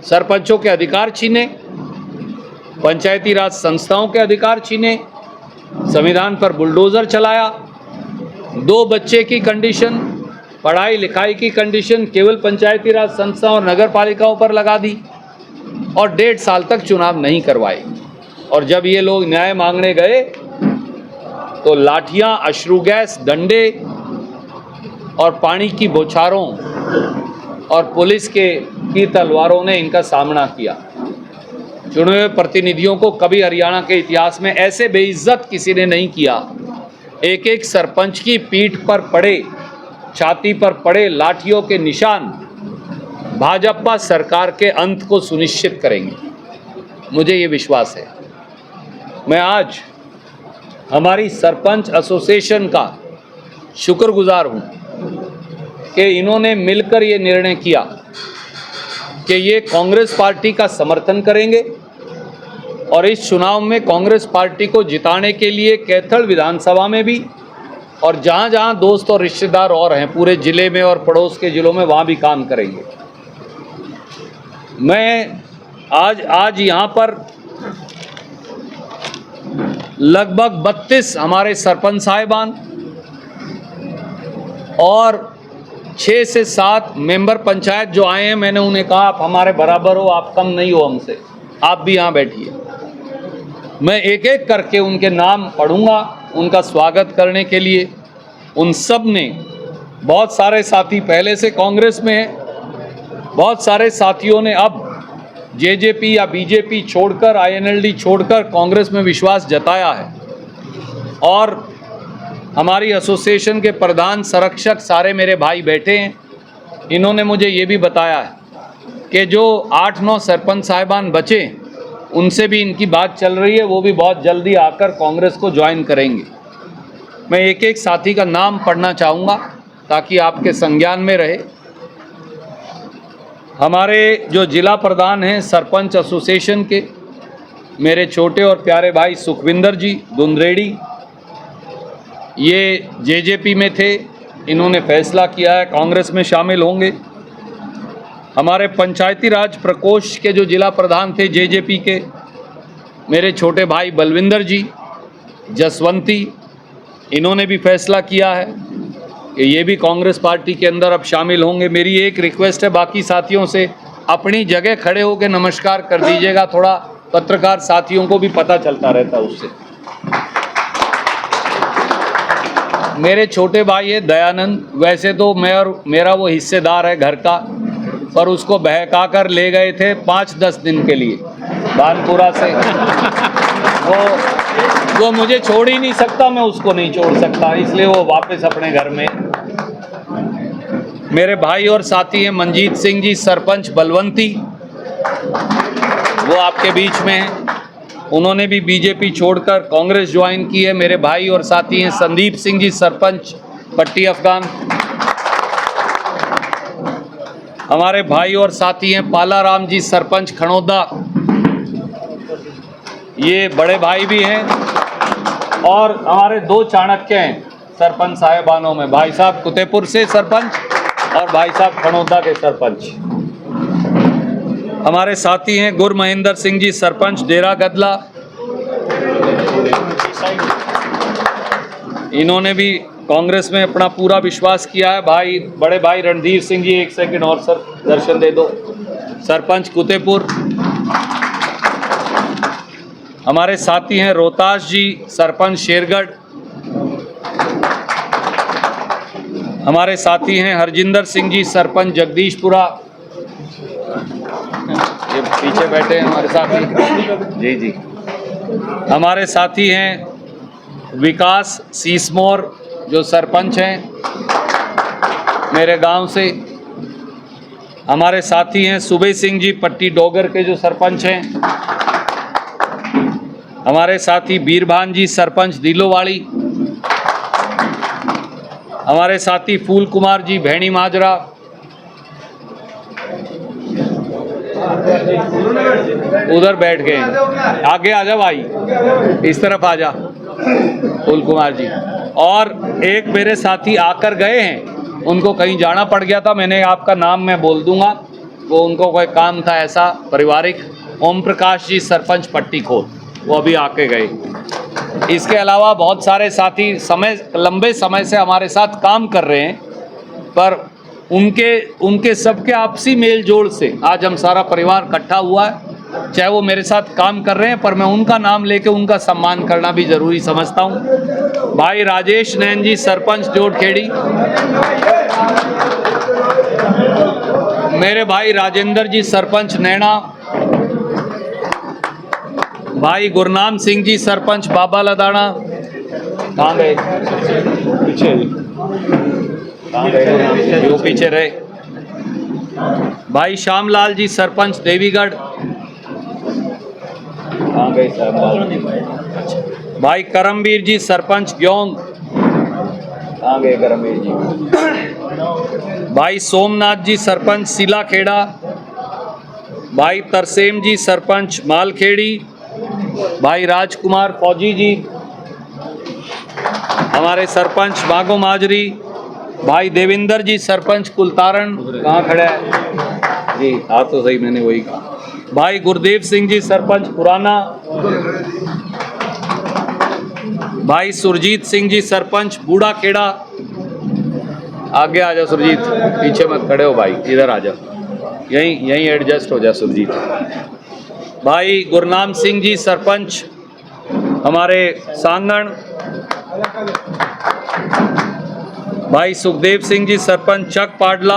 सरपंचों के अधिकार छीने, पंचायती राज संस्थाओं के अधिकार छीने, संविधान पर बुलडोजर चलाया, 2 बच्चे की कंडीशन, पढ़ाई लिखाई की कंडीशन केवल पंचायती राज संस्थाओं और नगर पालिकाओं पर लगा दी और 1.5 साल तक चुनाव नहीं करवाए। और जब ये लोग न्याय मांगने गए तो लाठियां, अश्रु गैस, डंडे और पानी की बौछारों और पुलिस की तलवारों ने इनका सामना किया। चुने हुए प्रतिनिधियों को कभी हरियाणा के इतिहास में ऐसे बेइज्जत किसी ने नहीं किया। एक एक सरपंच की पीठ पर पड़े, छाती पर पड़े लाठियों के निशान भाजपा सरकार के अंत को सुनिश्चित करेंगे, मुझे ये विश्वास है। मैं आज हमारी सरपंच एसोसिएशन का शुक्रगुजार हूँ कि इन्होंने मिलकर ये निर्णय किया कि ये कांग्रेस पार्टी का समर्थन करेंगे और इस चुनाव में कांग्रेस पार्टी को जिताने के लिए कैथल विधानसभा में भी और जहाँ जहाँ दोस्त और रिश्तेदार और हैं पूरे ज़िले में और पड़ोस के ज़िलों में, वहाँ भी काम करेंगे। मैं आज यहाँ पर लगभग 32 हमारे सरपंच साहिबान और 6 से 7 मेंबर पंचायत जो आए हैं, मैंने उन्हें कहा आप हमारे बराबर हो, आप कम नहीं हो हमसे, आप भी यहाँ बैठिए। मैं एक एक करके उनके नाम पढ़ूंगा उनका स्वागत करने के लिए। उन सब ने, बहुत सारे साथी पहले से कांग्रेस में हैं, बहुत सारे साथियों ने अब जेजेपी या बीजेपी छोड़कर, आईएनएलडी छोड़कर कांग्रेस में विश्वास जताया है। और हमारी एसोसिएशन के प्रधान संरक्षक सारे मेरे भाई बैठे हैं, इन्होंने मुझे ये भी बताया है कि जो 8-9 सरपंच साहिबान बचे उनसे भी इनकी बात चल रही है, वो भी बहुत जल्दी आकर कांग्रेस को ज्वाइन करेंगे। मैं एक एक साथी का नाम पढ़ना चाहूँगा ताकि आपके संज्ञान में रहे। हमारे जो जिला प्रधान हैं सरपंच एसोसिएशन के, मेरे छोटे और प्यारे भाई सुखविंदर जी दुंदरेड़ी, ये जेजेपी में थे, इन्होंने फैसला किया है कांग्रेस में शामिल होंगे। हमारे पंचायती राज प्रकोष्ठ के जो जिला प्रधान थे जेजेपी के, मेरे छोटे भाई बलविंदर जी जसवंती, इन्होंने भी फैसला किया है कि ये भी कांग्रेस पार्टी के अंदर अब शामिल होंगे। मेरी एक रिक्वेस्ट है बाकी साथियों से, अपनी जगह खड़े होकर नमस्कार कर दीजिएगा, थोड़ा पत्रकार साथियों को भी पता चलता रहता उससे। मेरे छोटे भाई है दयानंद, वैसे तो मैं और मेरा वो हिस्सेदार है घर का, पर उसको बहका कर ले गए थे 5-10 दिन के लिए बानपुरा से। वो मुझे छोड़ ही नहीं सकता, मैं उसको नहीं छोड़ सकता, इसलिए वो वापस अपने घर में। मेरे भाई और साथी हैं मंजीत सिंह जी सरपंच बलवंती, वो आपके बीच में हैं, उन्होंने भी बीजेपी छोड़कर कांग्रेस ज्वाइन की है। मेरे भाई और साथी हैं संदीप सिंह जी सरपंच पट्टी अफगान, हमारे भाई और साथी हैं पालाराम जी सरपंच खड़ौदा, ये बड़े भाई भी हैं। और हमारे 2 चाणक्य हैं सरपंच साहिबानों में, भाई साहब कुतेपुर से सरपंच और भाई साहब खड़ौदा के सरपंच। हमारे साथी हैं गुर महेंद्र सिंह जी सरपंच डेरा गदला, इन्होंने भी कांग्रेस में अपना पूरा विश्वास किया है। भाई बड़े भाई रणधीर सिंह जी, 1 सेकंड और सर दर्शन दे दो, सरपंच कुतेपुर। हमारे साथी हैं रोहतास जी सरपंच शेरगढ़, हमारे साथी हैं हरजिंदर सिंह जी सरपंच जगदीशपुरा, ये पीछे बैठे हैं हमारे साथी जी जी। हमारे साथी हैं विकास सीसमोर जो सरपंच हैं मेरे गांव से। हमारे साथी हैं सुबे सिंह जी पट्टी डोगर के जो सरपंच हैं। हमारे साथी बीरभान जी सरपंच दिलोवाड़ी। हमारे साथी फूल कुमार जी भैणी माजरा। उधर बैठ गए, आगे आ जा भाई, इस तरफ आ जा फूल कुमार जी। और एक मेरे साथी आकर गए हैं, उनको कहीं जाना पड़ गया था, मैंने आपका नाम मैं बोल दूंगा, वो उनको कोई काम था ऐसा पारिवारिक। ओम प्रकाश जी सरपंच पट्टी खोल, वो अभी आके गए। इसके अलावा बहुत सारे साथी लंबे समय से हमारे साथ काम कर रहे हैं, पर उनके सबके आपसी मेल जोड़ से आज हम सारा परिवार इकट्ठा हुआ है। चाहे वो मेरे साथ काम कर रहे हैं, पर मैं उनका नाम लेके उनका सम्मान करना भी जरूरी समझता हूँ। भाई राजेश नैन जी सरपंच जोटखेड़ी, मेरे भाई राजेंद्र जी सरपंच नैना, भाई गुरनाम सिंह जी सरपंच बाबा लदाना, कहाँ गए? पीछे वो पीछे रहे। भाई श्यामलाल जी सरपंच देवीगढ़, कहाँ गए श्यामलाल? भाई करमवीर जी सरपंच ग्योंग, कहाँ गए करमवीर जी? भाई सोमनाथ जी सरपंच सिलाखेड़ा, भाई तरसेम जी सरपंच मालखेड़ी, भाई राजकुमार फौजी जी हमारे सरपंच बागो माजरी, भाई देविंदर जी सरपंच कुलतारण, कहाँ खड़ा है जी? हाँ तो सही, मैंने वही कहा। भाई गुरदेव सिंह जी सरपंच पुराना, भाई सुरजीत सिंह जी सरपंच बूढ़ा खेड़ा, आगे आ जाओ सुरजीत, पीछे मत खड़े हो भाई, इधर आ जाओ, यहीं एडजस्ट हो जाए सुरजीत। भाई गुरनाम सिंह जी सरपंच हमारे सांगण, भाई सुखदेव सिंह जी सरपंच चक पाडला,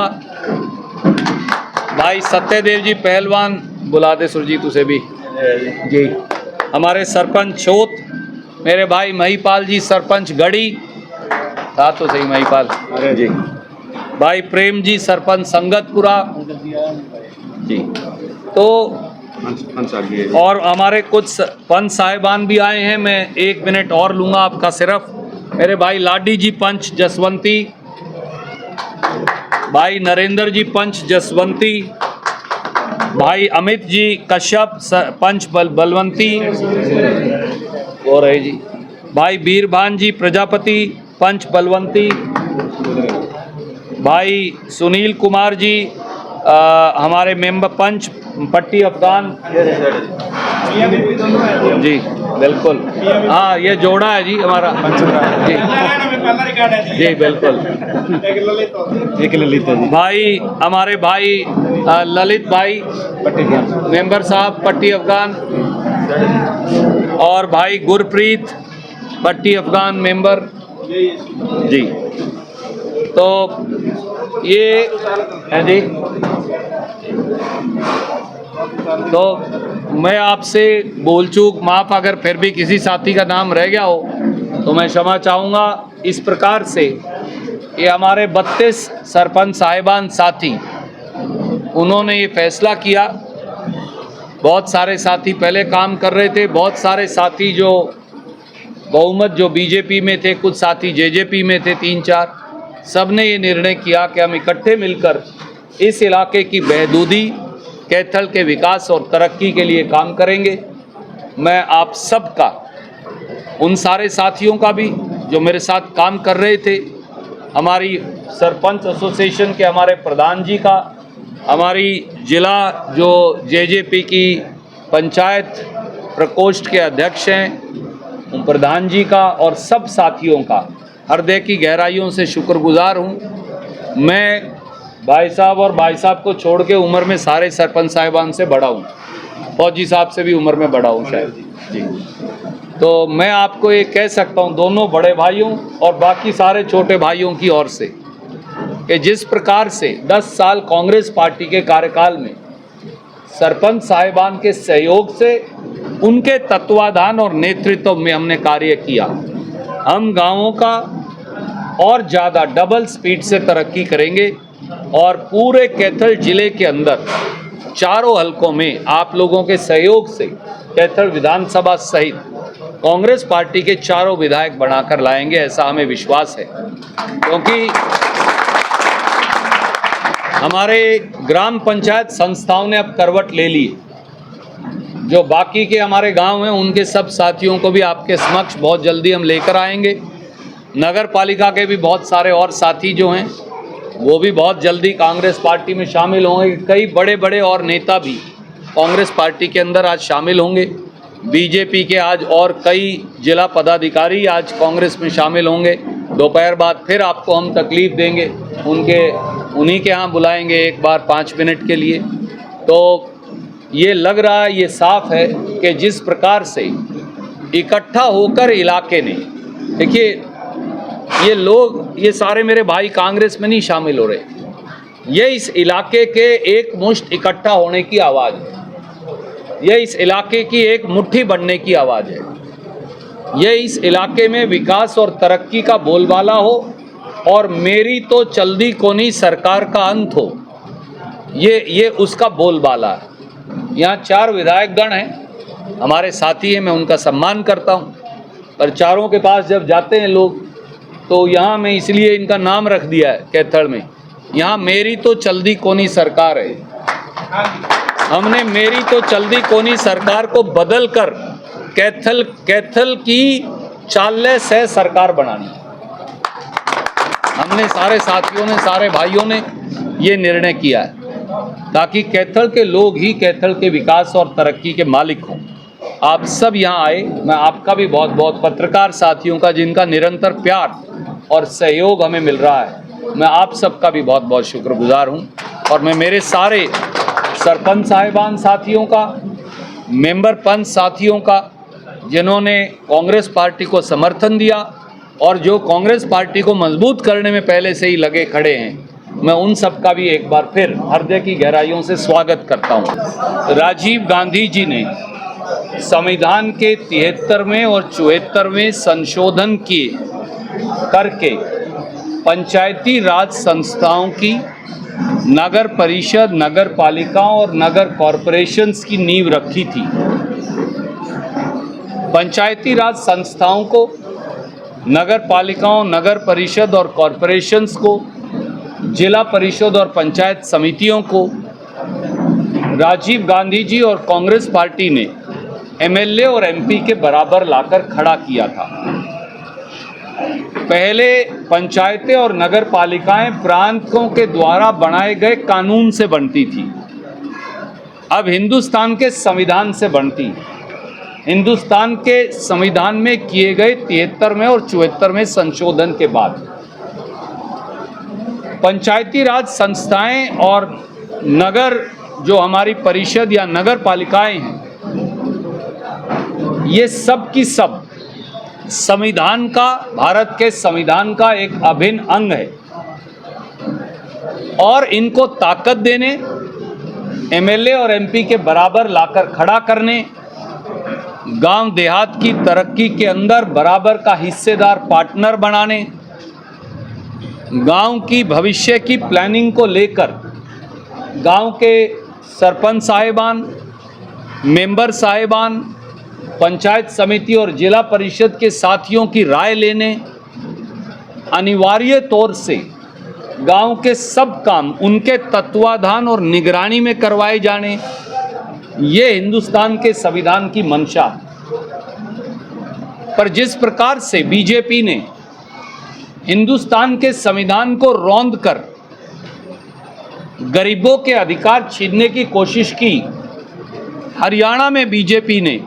भाई सत्यदेव जी पहलवान, बुला दे सुरजीत उसे भी जी, हमारे सरपंच छोत, मेरे भाई महिपाल जी सरपंच गढ़ी, था तो सही महिपाल जी, भाई प्रेम जी सरपंच संगतपुरा जी। तो और हमारे कुछ पंच साहिबान भी आए हैं, मैं 1 मिनट और लूँगा आपका सिर्फ। मेरे भाई लाडी जी पंच जसवंती, भाई नरेंद्र जी पंच जसवंती, भाई अमित जी कश्यप पंच बलवंती हो रहे जी, भाई बीरभान जी प्रजापति पंच बलवंती, भाई सुनील कुमार जी हमारे मेंबर पंच पट्टी अफगान जी, बिल्कुल हाँ, ये जोड़ा है जी हमारा जी जी, बिल्कुल। एक ललित है जी, भाई हमारे भाई ललित भाई मेंबर साहब पट्टी अफगान, और भाई गुरप्रीत पट्टी अफगान मेंबर जी। तो ये है जी। तो मैं आपसे बोल चूक माफ, अगर फिर भी किसी साथी का नाम रह गया हो तो मैं क्षमा चाहूँगा। इस प्रकार से ये हमारे 32 सरपंच साहिबान साथी, उन्होंने ये फैसला किया। बहुत सारे साथी पहले काम कर रहे थे, बहुत सारे साथी जो बहुमत जो बीजेपी में थे, कुछ साथी जेजेपी में थे, 3-4, सब ने ये निर्णय किया कि हम इकट्ठे मिलकर इस इलाके की बहबूदी, कैथल के विकास और तरक्की के लिए काम करेंगे। मैं आप सबका, उन सारे साथियों का भी जो मेरे साथ काम कर रहे थे, हमारी सरपंच एसोसिएशन के हमारे प्रधान जी का, हमारी जिला जो जेजेपी की पंचायत प्रकोष्ठ के अध्यक्ष हैं प्रधान जी का, और सब साथियों का हृदय की गहराइयों से शुक्रगुजार हूँ। मैं भाई साहब और भाई साहब को छोड़ के उम्र में सारे सरपंच साहिबान से बड़ा हूँ, फौजी साहब से भी उम्र में बड़ा हूँ शायद जी। तो मैं आपको ये कह सकता हूँ दोनों बड़े भाइयों और बाकी सारे छोटे भाइयों की ओर से कि जिस प्रकार से 10 साल कांग्रेस पार्टी के कार्यकाल में सरपंच साहिबान के सहयोग से, उनके तत्वाधान और नेतृत्व में हमने कार्य किया, हम गांवों का और ज़्यादा डबल स्पीड से तरक्की करेंगे और पूरे कैथल जिले के अंदर चारों हलकों में आप लोगों के सहयोग से कैथल विधानसभा सहित कांग्रेस पार्टी के चारों विधायक बनाकर लाएंगे, ऐसा हमें विश्वास है। क्योंकि हमारे ग्राम पंचायत संस्थाओं ने अब करवट ले ली, जो बाकी के हमारे गांव हैं उनके सब साथियों को भी आपके समक्ष बहुत जल्दी हम लेकर आएंगे। नगर पालिका के भी बहुत सारे और साथी जो हैं वो भी बहुत जल्दी कांग्रेस पार्टी में शामिल होंगे। कई बड़े बड़े और नेता भी कांग्रेस पार्टी के अंदर आज शामिल होंगे। बीजेपी के आज और कई जिला पदाधिकारी आज कांग्रेस में शामिल होंगे। दोपहर बाद फिर आपको हम तकलीफ देंगे, उन्हीं के यहाँ बुलाएंगे एक बार 5 मिनट के लिए। तो ये लग रहा है, ये साफ है कि जिस प्रकार से इकट्ठा होकर इलाके ने, देखिए ये लोग, ये सारे मेरे भाई कांग्रेस में नहीं शामिल हो रहे, ये इस इलाके के एक मुश्त इकट्ठा होने की आवाज़ है, ये इस इलाके की एक मुट्ठी बनने की आवाज़ है, ये इस इलाके में विकास और तरक्की का बोलबाला हो और मेरी तो चल्दी कोनी सरकार का अंत हो, ये उसका बोलबाला है। यहाँ 4 विधायकगण हैं, हमारे साथी हैं, मैं उनका सम्मान करता हूँ, पर चारों के पास जब जाते हैं लोग तो यहाँ मैं इसलिए इनका नाम रख दिया है कैथल में, यहाँ मेरी तो चल्दी कोनी सरकार है। हमने मेरी तो चल्दी कोनी सरकार को बदल कर कैथल की चाले से सरकार बनानी है। हमने सारे साथियों ने, सारे भाइयों ने ये निर्णय किया है ताकि कैथल के लोग ही कैथल के विकास और तरक्की के मालिक हों। आप सब यहाँ आए, मैं आपका भी बहुत बहुत, पत्रकार साथियों का जिनका निरंतर प्यार और सहयोग हमें मिल रहा है, मैं आप सबका भी बहुत बहुत शुक्रगुजार हूँ। और मैं मेरे सारे सरपंच साहिबान साथियों का, मेंबर पंच साथियों का, जिन्होंने कांग्रेस पार्टी को समर्थन दिया और जो कांग्रेस पार्टी को मजबूत करने में पहले से ही लगे खड़े हैं, मैं उन सब का भी एक बार फिर हृदय की गहराइयों से स्वागत करता हूँ। राजीव गांधी जी ने संविधान के 73वें और 74वें संशोधन किए करके पंचायती राज संस्थाओं की, नगर परिषद, नगर पालिकाओं और नगर कॉरपोरेशंस की नींव रखी थी। पंचायती राज संस्थाओं को, नगर पालिकाओं, नगर परिषद और कॉरपोरेशंस को, जिला परिषद और पंचायत समितियों को राजीव गांधी जी और कांग्रेस पार्टी ने एमएलए और एमपी के बराबर लाकर खड़ा किया था। पहले पंचायतें और नगर पालिकाएं प्रांतों के द्वारा बनाए गए कानून से बनती थी, अब हिंदुस्तान के संविधान से बनती है। हिंदुस्तान के संविधान में किए गए 73वें और 74वें संशोधन के बाद पंचायती राज संस्थाएं और नगर, जो हमारी परिषद या नगर पालिकाएं हैं, ये सब की सब संविधान का, भारत के संविधान का एक अभिन्न अंग है और इनको ताकत देने, एमएलए और एमपी के बराबर लाकर खड़ा करने, गांव देहात की तरक्की के अंदर बराबर का हिस्सेदार पार्टनर बनाने, गांव की भविष्य की प्लानिंग को लेकर गांव के सरपंच साहिबान, मेंबर साहिबान, पंचायत समिति और जिला परिषद के साथियों की राय लेने, अनिवार्य तौर से गांव के सब काम उनके तत्वाधान और निगरानी में करवाए जाने, ये हिंदुस्तान के संविधान की मंशा। पर जिस प्रकार से बीजेपी ने हिंदुस्तान के संविधान को रौंद कर गरीबों के अधिकार छीनने की कोशिश की, हरियाणा में बीजेपी ने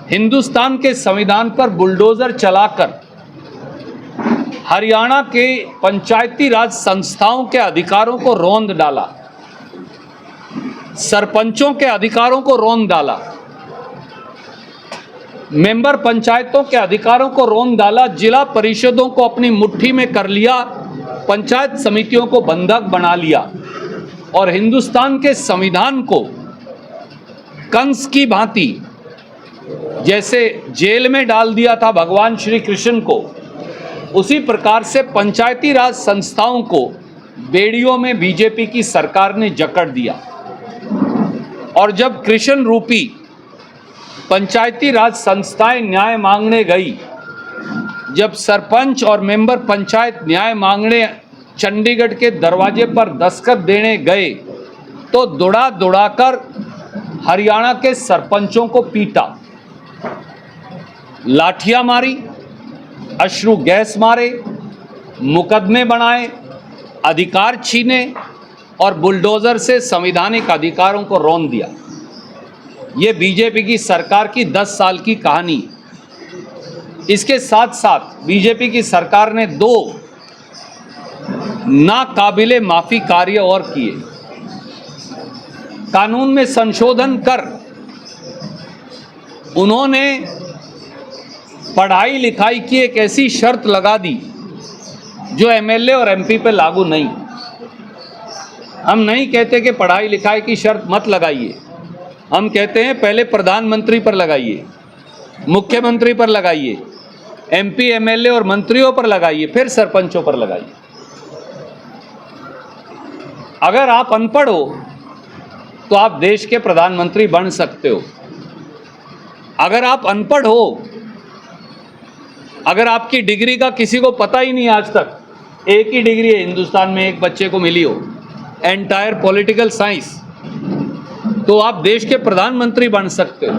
हिंदुस्तान के संविधान पर बुलडोजर चलाकर हरियाणा के पंचायती राज संस्थाओं के अधिकारों को रौंद डाला, सरपंचों के अधिकारों को रौंद डाला, मेंबर पंचायतों के अधिकारों को रौंद डाला, जिला परिषदों को अपनी मुट्ठी में कर लिया, पंचायत समितियों को बंधक बना लिया और हिंदुस्तान के संविधान को कंस की भांति जैसे जेल में डाल दिया था भगवान श्री कृष्ण को, उसी प्रकार से पंचायती राज संस्थाओं को बेड़ियों में बीजेपी की सरकार ने जकड़ दिया। और जब कृष्ण रूपी पंचायती राज संस्थाएं न्याय मांगने गई, जब सरपंच और मेंबर पंचायत न्याय मांगने चंडीगढ़ के दरवाजे पर दस्तखत देने गए तो दौड़ा दौड़ाकर हरियाणा के सरपंचों को पीटा, लाठियां मारी, अश्रु गैस मारे, मुकदमे बनाए, अधिकार छीने और बुलडोज़र से संवैधानिक अधिकारों को रौंद दिया। ये बीजेपी की सरकार की 10 साल की कहानी। इसके साथ साथ बीजेपी की सरकार ने 2 नाकाबिले माफ़ी कार्य और किए। कानून में संशोधन कर उन्होंने पढ़ाई लिखाई की एक ऐसी शर्त लगा दी जो एमएलए और एमपी पे लागू नहीं। हम नहीं कहते कि पढ़ाई लिखाई की शर्त मत लगाइए, हम कहते हैं पहले प्रधानमंत्री पर लगाइए, मुख्यमंत्री पर लगाइए, एमपी एमएलए और मंत्रियों पर लगाइए, फिर सरपंचों पर लगाइए। अगर आप अनपढ़ हो तो आप देश के प्रधानमंत्री बन सकते हो। अगर आप अनपढ़ हो, अगर आपकी डिग्री का किसी को पता ही नहीं, आज तक एक ही डिग्री है हिंदुस्तान में, एक बच्चे को मिली हो, एंटायर पॉलिटिकल साइंस, तो आप देश के प्रधानमंत्री बन सकते हो।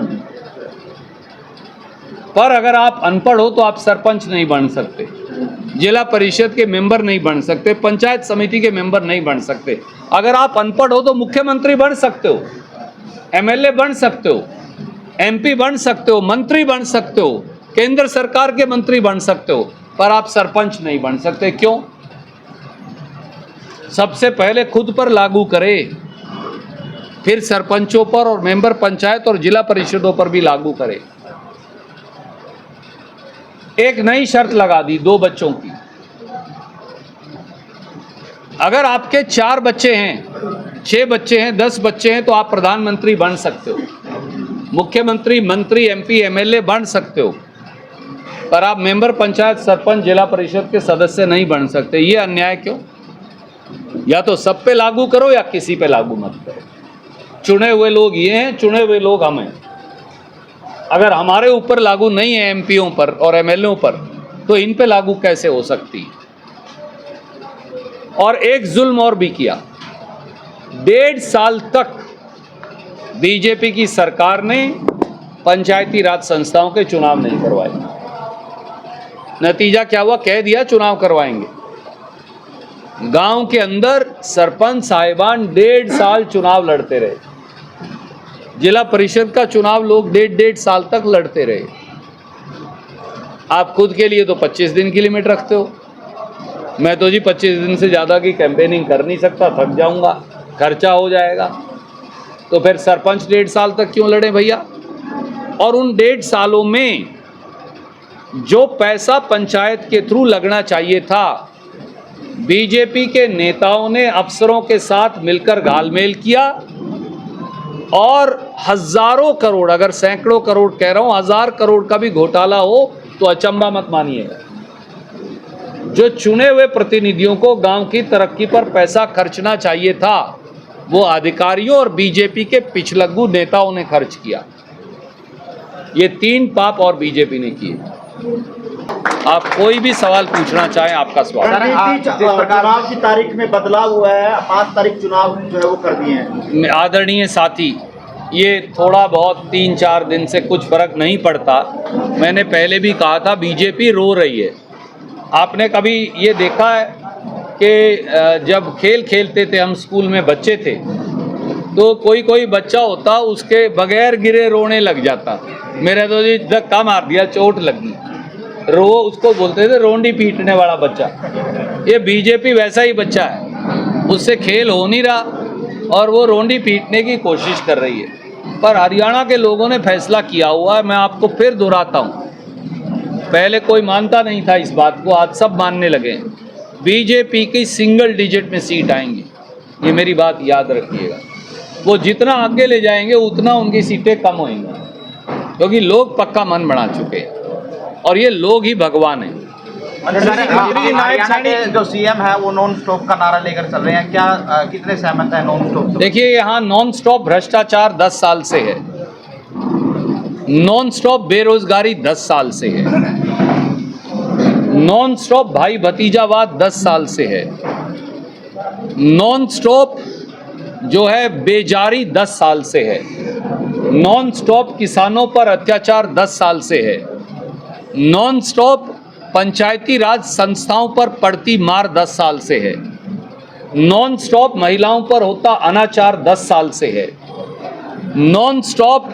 पर अगर आप अनपढ़ हो तो आप सरपंच नहीं बन सकते, जिला परिषद के मेंबर नहीं बन सकते, पंचायत समिति के मेंबर नहीं बन सकते। अगर आप अनपढ़ हो तो मुख्यमंत्री बन सकते हो, एमएलए बन सकते हो, एमपी बन सकते हो, मंत्री बन सकते हो, केंद्र सरकार के मंत्री बन सकते हो, पर आप सरपंच नहीं बन सकते। क्यों? सबसे पहले खुद पर लागू करें, फिर सरपंचों पर और मेंबर पंचायत और जिला परिषदों पर भी लागू करें। एक नई शर्त लगा दी 2 बच्चों की। अगर आपके 4 बच्चे हैं, 6 बच्चे हैं, 10 बच्चे हैं तो आप प्रधानमंत्री बन सकते हो, मुख्यमंत्री, मंत्री, एमपी, एमएलए बन सकते हो, पर आप मेंबर पंचायत, सरपंच, जिला परिषद के सदस्य नहीं बन सकते। ये अन्याय क्यों? या तो सब पे लागू करो या किसी पे लागू मत करो। चुने हुए लोग ये हैं, चुने हुए लोग हम हैं। अगर हमारे ऊपर लागू नहीं है, एमपीओं पर और एमएलए पर, तो इन पे लागू कैसे हो सकती? और एक जुल्म और भी किया। 1.5 साल तक बीजेपी की सरकार ने पंचायती राज संस्थाओं के चुनाव नहीं करवाए। नतीजा क्या हुआ? कह दिया चुनाव करवाएंगे। गांव के अंदर सरपंच साहिबान 1.5 साल चुनाव लड़ते रहे। जिला परिषद का चुनाव लोग 1.5 साल तक लड़ते रहे। आप खुद के लिए तो 25 दिन की लिमिट रखते हो। मैं तो जी 25 दिन से ज़्यादा की कैंपेनिंग कर नहीं सकता, थक जाऊंगा, खर्चा हो जाएगा। तो फिर सरपंच 1.5 साल तक क्यों लड़े भैया? और उन 1.5 सालों में जो पैसा पंचायत के थ्रू लगना चाहिए था, बीजेपी के नेताओं ने अफसरों के साथ मिलकर घालमेल किया और हजारों करोड़, अगर सैकड़ों करोड़ कह रहा हूं, 1000 करोड़ का भी घोटाला हो तो अचंभा मत मानिएगा। जो चुने हुए प्रतिनिधियों को गांव की तरक्की पर पैसा खर्चना चाहिए था, वो अधिकारियों और बीजेपी के पिछलग्गू नेताओं ने खर्च किया। ये 3 पाप और बीजेपी ने किए। आप कोई भी सवाल पूछना चाहें, आपका स्वागत। चुनाव की तारीख में बदलाव हुआ है, 5 तारीख चुनाव जो है वो कर दिए हैं। आदरणीय साथी, ये थोड़ा बहुत 3-4 दिन से कुछ फर्क नहीं पड़ता। मैंने पहले भी कहा था, बीजेपी रो रही है। आपने कभी ये देखा है कि जब खेल खेलते थे हम स्कूल में, बच्चे थे, तो कोई बच्चा होता उसके बगैर गिरे रोने लग जाता। मेरे तो जी धक्का मार दिया, चोट लगी, रो, उसको बोलते थे रोंडी पीटने वाला बच्चा। ये बीजेपी वैसा ही बच्चा है, उससे खेल हो नहीं रहा और वो रोंडी पीटने की कोशिश कर रही है। पर हरियाणा के लोगों ने फैसला किया हुआ है, मैं आपको फिर दोहराता हूँ, पहले कोई मानता नहीं था इस बात को, आज सब मानने लगे। बीजेपी की सिंगल डिजिट में सीट आएंगी, ये मेरी बात याद रखिएगा। वो जितना आगे ले जाएंगे उतना उनकी सीटें कम होंगी, क्योंकि लोग पक्का मन बना चुके हैं और ये लोग ही भगवान हैं। हरियाणा के जो सीएम है वो नॉन स्टॉप का नारा लेकर चल रहे हैं, क्या कितने सहमत है नॉन स्टॉप? देखिए, यहाँ नॉन स्टॉप भ्रष्टाचार 10 साल से है, नॉन स्टॉप बेरोजगारी 10 साल से है, नॉन स्टॉप भाई भतीजावाद 10 साल से है, नॉन स्टॉप जो है बेजारी 10 साल से है, नॉन स्टॉप किसानों पर अत्याचार 10 साल से है, नॉन स्टॉप पंचायती राज संस्थाओं पर पड़ती मार 10 साल से है, नॉन स्टॉप महिलाओं पर होता अनाचार 10 साल से है। नॉन स्टॉप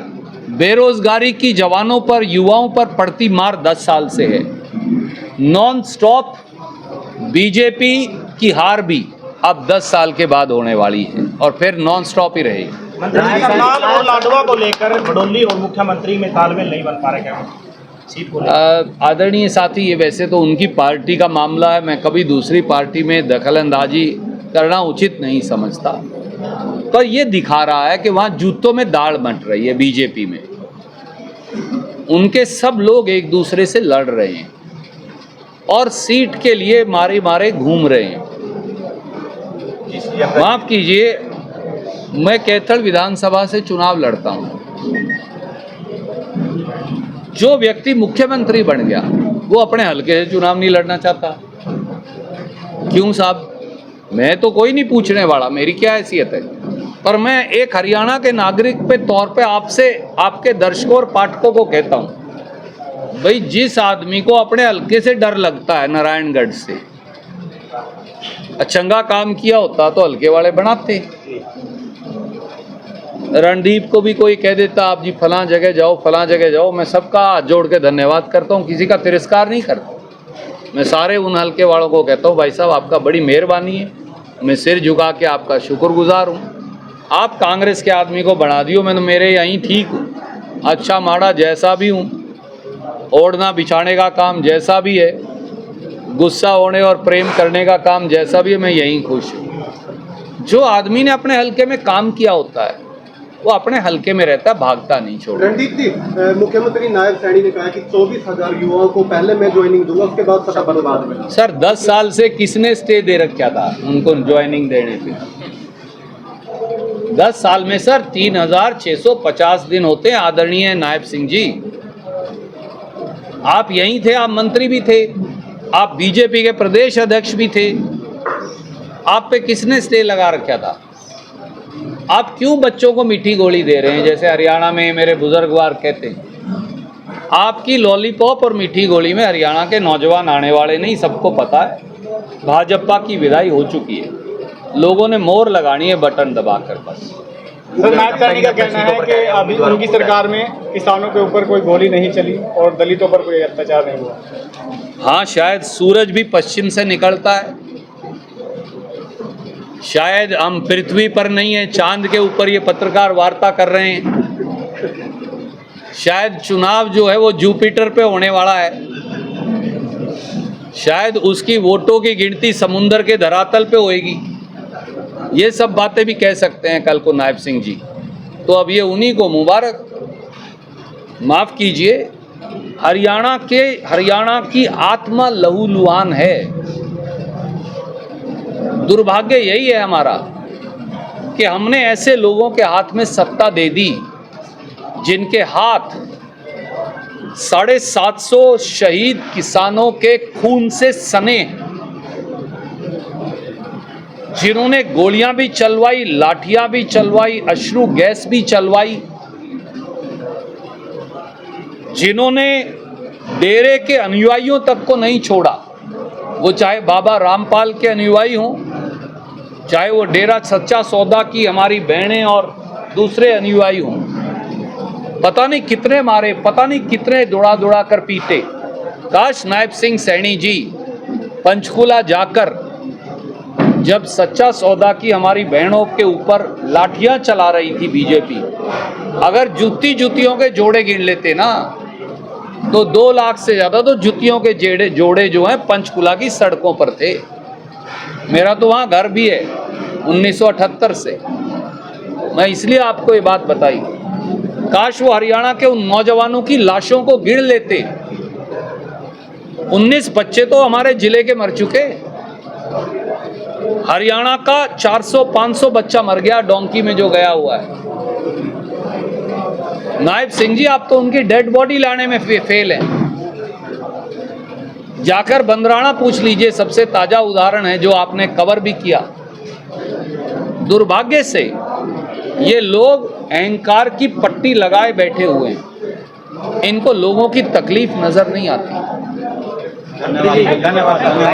बेरोजगारी की जवानों पर, युवाओं पर पड़ती मार 10 साल से है। नॉन स्टॉप बीजेपी की हार भी अब 10 साल के बाद होने वाली है और फिर नॉन स्टॉप ही रहेगी। करनाल और लाडवा को लेकर भड़ोली और मुख्यमंत्री में तालमेल नहीं बन पा रहा, क्या सीट को लेकर? आदरणीय साथी, ये वैसे तो उनकी पार्टी का मामला है, मैं कभी दूसरी पार्टी में दखलंदाजी करना उचित नहीं समझता, पर ये दिखा रहा है कि वहाँ जूतों में दाढ़ बंट रही है बीजेपी में। उनके सब लोग एक दूसरे से लड़ रहे हैं और सीट के लिए मारे मारे घूम रहे हैं। माफ कीजिए, मैं कैथल विधानसभा से चुनाव लड़ता हूँ। जो व्यक्ति मुख्यमंत्री बन गया वो अपने हलके से चुनाव नहीं लड़ना चाहता। क्यों साहब? मैं तो कोई नहीं पूछने वाला, मेरी क्या हैसियत है, पर मैं एक हरियाणा के नागरिक पे तौर पे आपसे, आपके दर्शकों और पाठकों को कहता हूँ, भाई जिस आदमी को अपने हलके से डर लगता है, नारायणगढ़ से चंगा काम किया होता तो हलके वाले बनाते। रणदीप को भी कोई कह देता आप जी फलां जगह जाओ, फलां जगह जाओ, मैं सबका हाथ जोड़ के धन्यवाद करता हूँ, किसी का तिरस्कार नहीं करता। मैं सारे उन हलके वालों को कहता हूँ भाई साहब आपका बड़ी मेहरबानी है, मैं सिर झुका के आपका शुक्रगुजार हूँ। आप कांग्रेस के आदमी को बना दियो, मैं तो मेरे यहीं ठीक हूँ, अच्छा माड़ा जैसा भी हूँ, ओढ़ना बिछाने का काम जैसा भी है, गुस्सा होने और प्रेम करने का काम जैसा भी है, मैं यहीं खुश हूँ। जो आदमी ने अपने हलके में काम किया होता है वो अपने हलके में रहता है, भागता नहीं छोड़ता। रणदीप जी, मुख्यमंत्री नायब सैनी ने कहा कि 24,000 युवाओं को पहले मैं ज्वाइनिंग दूंगा, उसके बाद सत्ता बर्बाद में। सर 10 साल से किसने स्टे दे रखा था उनको ज्वाइनिंग देने पे? 10 साल में सर 3,650 दिन होते हैं। आदरणीय नायब सिंह जी, आप यहीं थे, आप मंत्री भी थे, आप बीजेपी के प्रदेश अध्यक्ष भी थे, आप पे किसने स्टे लगा रखा था? आप क्यों बच्चों को मीठी गोली दे रहे हैं? जैसे हरियाणा में मेरे बुजुर्गवार कहते हैं, आपकी लॉलीपॉप और मीठी गोली में हरियाणा के नौजवान आने वाले नहीं, सबको पता है। भाजपा की विदाई हो चुकी है, लोगों ने मोहर लगानी है बटन दबाकर बस। सर नायब सैनी का कहना है कि अभी उनकी सरकार में किसानों के ऊपर कोई गोली नहीं चली और दलितों पर कोई अत्याचार नहीं हुआ। हाँ, शायद सूरज भी पश्चिम से निकलता है, शायद हम पृथ्वी पर नहीं है, चांद के ऊपर ये पत्रकार वार्ता कर रहे हैं, शायद चुनाव जो है वो जुपिटर पे होने वाला है, शायद उसकी वोटों की गिनती समुंदर के धरातल पे होएगी। ये सब बातें भी कह सकते हैं कल को नायब सिंह जी, तो अब ये उन्हीं को मुबारक। माफ कीजिए, हरियाणा की आत्मा लहूलुहान है। दुर्भाग्य यही है हमारा कि हमने ऐसे लोगों के हाथ में सत्ता दे दी जिनके हाथ 750 शहीद किसानों के खून से सने, जिन्होंने गोलियां भी चलवाई, लाठियां भी चलवाई, अश्रु गैस भी चलवाई, जिन्होंने डेरे के अनुयायियों तक को नहीं छोड़ा, वो चाहे बाबा रामपाल के अनुयायी हों, चाहे वो डेरा सच्चा सौदा की हमारी बहनें और दूसरे अनुयायी हों। पता नहीं कितने मारे, पता नहीं कितने दौड़ा दौड़ा कर पीटे। काश नायब सिंह सैनी जी पंचकुला जाकर जब सच्चा सौदा की हमारी बहनों के ऊपर लाठियां चला रही थी बीजेपी, अगर जुतियों के जोड़े गिन लेते ना तो 2 लाख से ज़्यादा तो जुतियों के जोड़े जो हैं पंचकुला की सड़कों पर थे। मेरा तो वहाँ घर भी है 1978 से। मैं इसलिए आपको ये बात बताई, काश वो हरियाणा के उन नौजवानों की लाशों को गिन लेते। 19 बच्चे तो हमारे जिले के मर चुके। हरियाणा का 400-500 बच्चा मर गया डोंकी में जो गया हुआ है। नायब सिंह जी, आप तो उनकी डेड बॉडी लाने में फेल हैं। जाकर बंदराना पूछ लीजिए, सबसे ताजा उदाहरण है जो आपने कवर भी किया। दुर्भाग्य से ये लोग अहंकार की पट्टी लगाए बैठे हुए हैं, इनको लोगों की तकलीफ नजर नहीं आती। धन्यवाद।